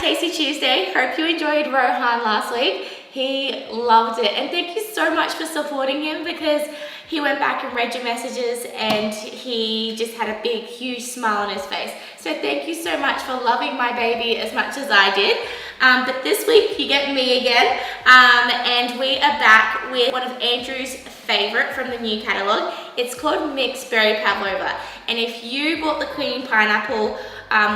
Tasty Tuesday. Hope you enjoyed Rohan last week. He loved it, and thank you so much for supporting him, because he went back and read your messages and he just had a big, huge smile on his face. So thank you so much for loving my baby as much as I did. But this week you get me again, and we are back with one of Andrew's favorite from the new catalog. It's called Mixed Berry Pavlova, and if you bought the Queen Pineapple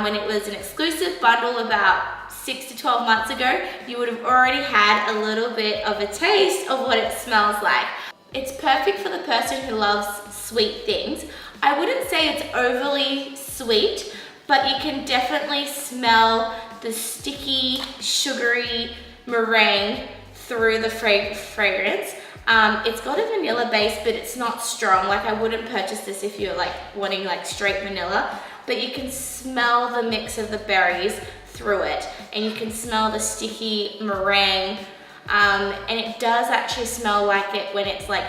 when it was an exclusive bundle about 6 to 12 months ago, you would have already had a little bit of a taste of what it smells like. It's perfect for the person who loves sweet things. I wouldn't say it's overly sweet, but you can definitely smell the sticky, sugary meringue through the fragrance. It's got a vanilla base, but it's not strong. Like, I wouldn't purchase this if you're like wanting like straight vanilla, but you can smell the mix of the berries through it, and you can smell the sticky meringue. And it does actually smell like it when it's like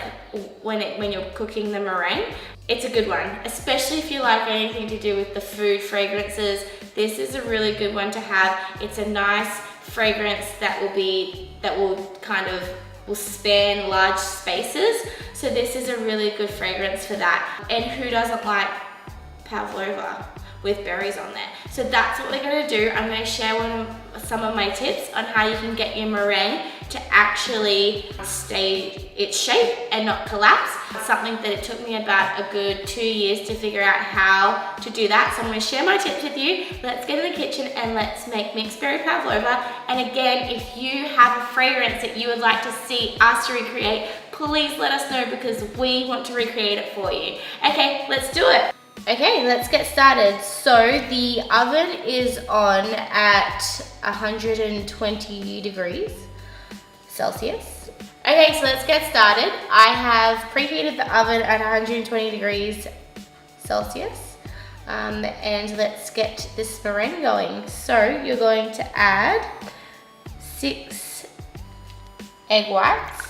when you're cooking the meringue. It's a good one, especially if you like anything to do with the food fragrances. This is a really good one to have. It's a nice fragrance that will span large spaces. So this is a really good fragrance for that. And who doesn't like pavlova with berries on there? So that's what we're gonna do. I'm gonna share some of my tips on how you can get your meringue to actually stay its shape and not collapse. It's something that it took me about a good 2 years to figure out how to do that. So I'm gonna share my tips with you. Let's get in the kitchen and let's make Mixed Berry Pavlova. And again, if you have a fragrance that you would like to see us recreate, please let us know, because we want to recreate it for you. Okay, let's do it. Okay, let's get started. So the oven is on at 120 degrees Celsius. Okay, so let's get started. I have preheated the oven at 120 degrees Celsius. And let's get this meringue going. So you're going to add 6 egg whites.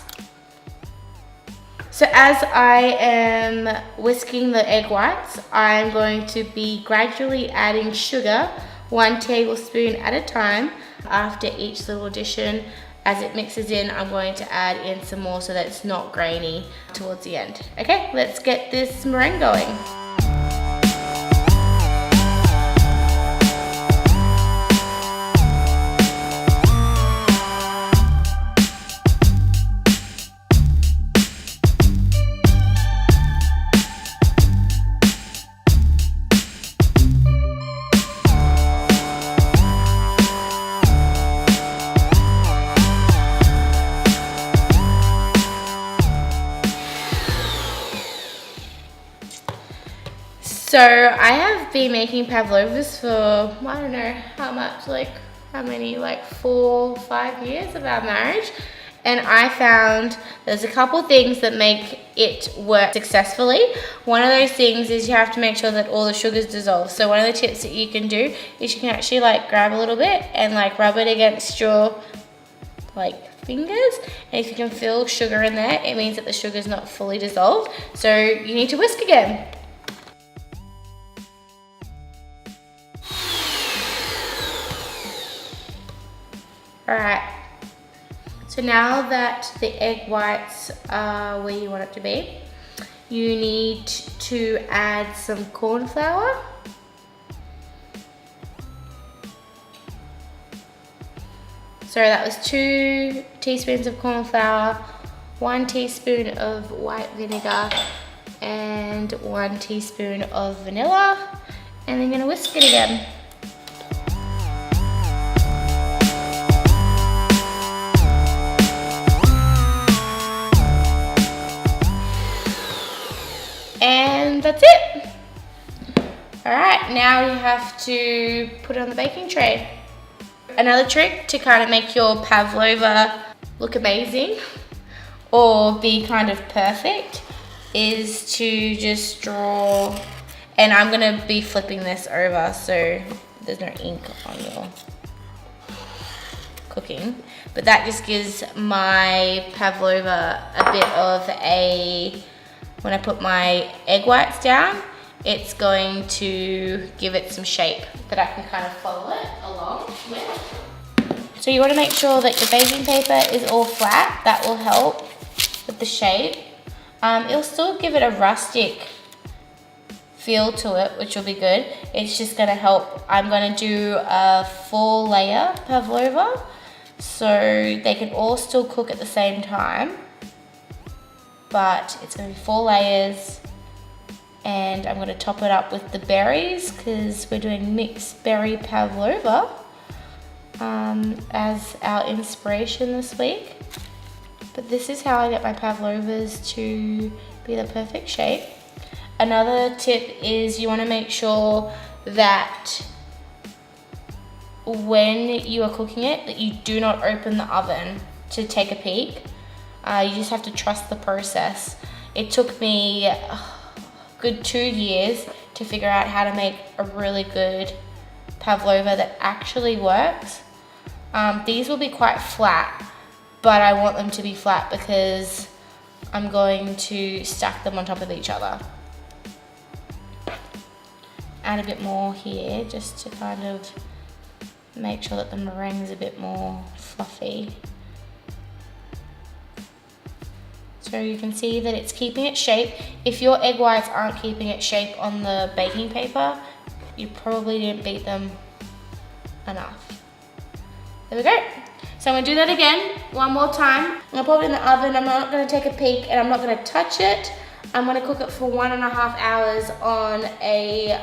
So as I am whisking the egg whites, I'm going to be gradually adding sugar, 1 tablespoon at a time. After each little addition, as it mixes in, I'm going to add in some more so that it's not grainy towards the end. Okay, let's get this meringue going. So I have been making pavlovas for, I don't know how much, like 4 or 5 years of our marriage. And I found there's a couple things that make it work successfully. One of those things is you have to make sure that all the sugars dissolve. So one of the tips that you can do is you can actually like grab a little bit and like rub it against your fingers. And if you can feel sugar in there, it means that the sugar's not fully dissolved. So you need to whisk again. Alright, so now that the egg whites are where you want it to be, you need to add some corn flour. So that was 2 teaspoons of corn flour, 1 teaspoon of white vinegar, and 1 teaspoon of vanilla. And then you're gonna whisk it again. And that's it. All right, now you have to put it on the baking tray. Another trick to kind of make your pavlova look amazing or be kind of perfect is to just draw, and I'm gonna be flipping this over so there's no ink on your cooking, but that just gives my pavlova a bit of a, when I put my egg whites down, it's going to give it some shape that I can kind of follow it along with. So you want to make sure that your baking paper is all flat. That will help with the shape. It'll still give it a rustic feel to it, which will be good. It's just going to help. I'm going to do a 4-layer pavlova, so they can all still cook at the same time. But it's going to be 4 layers, and I'm going to top it up with the berries because we're doing mixed berry pavlova as our inspiration this week. But this is how I get my pavlovas to be the perfect shape. Another tip is you want to make sure that when you are cooking it, that you do not open the oven to take a peek. You just have to trust the process. It took me a good 2 years to figure out how to make a really good pavlova that actually works. These will be quite flat, but I want them to be flat because I'm going to stack them on top of each other. Add a bit more here just to kind of make sure that the meringue is a bit more fluffy. So you can see that it's keeping its shape. If your egg whites aren't keeping its shape on the baking paper, you probably didn't beat them enough. There we go. So I'm gonna do that again, one more time. I'm gonna pop it in the oven. I'm not gonna take a peek and I'm not gonna touch it. I'm gonna cook it for 1.5 hours on a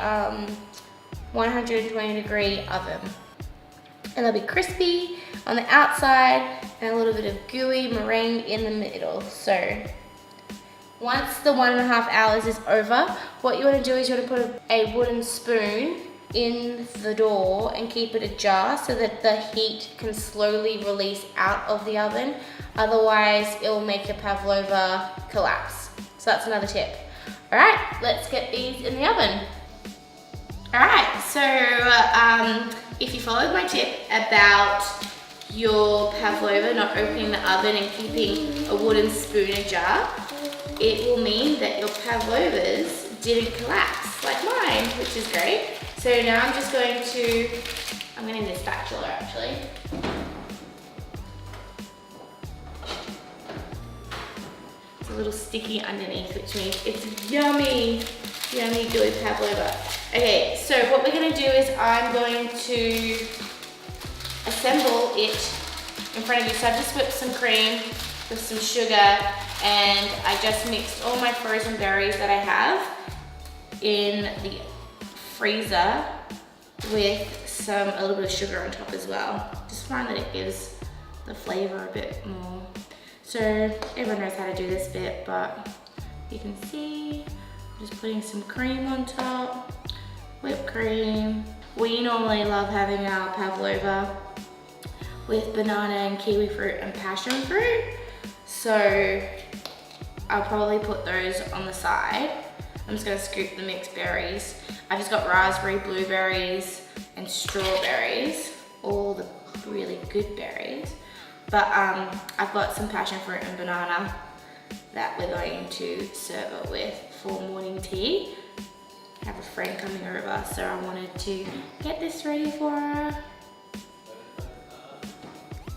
120-degree oven. And they'll be crispy on the outside and a little bit of gooey meringue in the middle. So once the 1.5 hours is over, what you wanna do is you wanna put a wooden spoon in the door and keep it ajar so that the heat can slowly release out of the oven. Otherwise, it will make your pavlova collapse. So that's another tip. All right, let's get these in the oven. All right, so if you followed my tip about your pavlova not opening the oven and keeping a wooden spoon ajar, it will mean that your pavlovas didn't collapse like mine, which is great. So now I'm just going to, I'm gonna need a spatula actually. It's a little sticky underneath, which means it's yummy, yummy gooey pavlova. Okay, so what we're gonna do is I'm going to assemble it in front of you. So I've just whipped some cream with some sugar, and I just mixed all my frozen berries that I have in the freezer with a little bit of sugar on top as well. Just find that it gives the flavor a bit more. So everyone knows how to do this bit, but you can see I'm just putting some cream on top, whipped cream. We normally love having our pavlova with banana and kiwi fruit and passion fruit. So I'll probably put those on the side. I'm just gonna scoop the mixed berries. I've just got raspberry, blueberries, and strawberries, all the really good berries. But I've got some passion fruit and banana that we're going to serve it with for morning tea. I have a friend coming over, so I wanted to get this ready for her.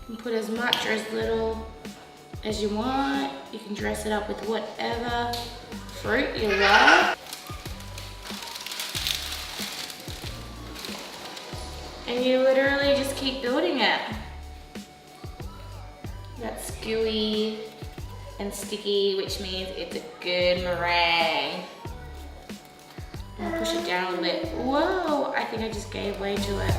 You can put as much or as little as you want. You can dress it up with whatever fruit you love. And you literally just keep building it. That's gooey and sticky, which means it's a good meringue. And push it down a little bit. Whoa, I think I just gave way to it.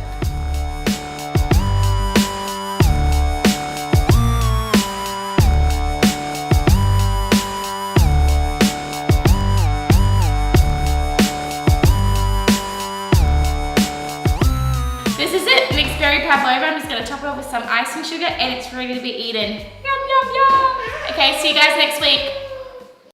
This is it, mixed berry pavlova. I'm just gonna top it off with some icing sugar and it's ready to be eaten. Yum, yum, yum. Okay, see you guys next week.